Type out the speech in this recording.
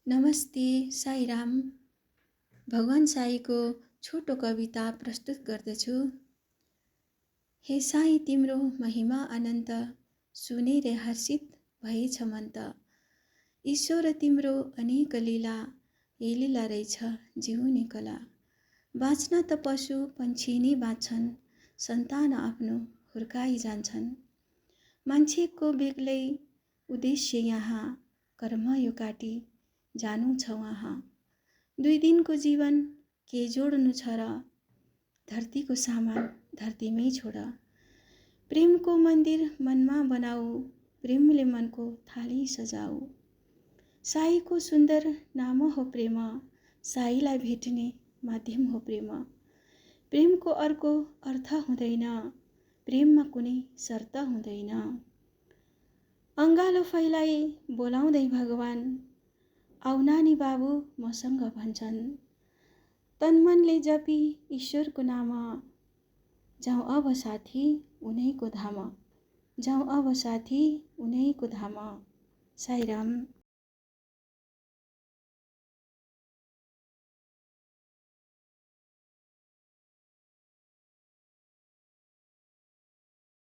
नमस्ते साईराम। भगवान साईको छोटो कविता प्रस्तुत गर्दछु। हे साई तिम्रो महिमा अनन्त, सुनेर हर्षित भएछ मन त। ईश्वर तिम्रो अनेक लीला, हे लीला रहेछ जिउने कला। बाँच्न त पशु पन्छी नै बाँच्छन्, सन्तान आफ्नो हुर्काई जान्छन्। मान्छेको बेग्लै उद्देश्य यहाँ, कर्म यो काटी जानु छ वहाँ। 2 दिनको जीवन के जोड्नु छ र, धरतीको सामान धरतीमै छोड। प्रेमको मन्दिर मनमा बनाऊ, प्रेमले मनको थाली सजाऊ। साईको सुन्दर नाम हो प्रेम, साईलाई भेट्ने माध्यम हो प्रेम। प्रेमको अर्को अर्थ हुँदैन, प्रेममा कुनै शर्त हुँदैन। अङ्गालो फैलाई बोलाउँदै भगवान, आऊ नानी बाबु मसँग भन्छन्। तनमनले जपी ईश्वरको नाम, जाउँ अब साथी उनैको धाम। जाउँ अब साथी उनैको धाम। साईराम।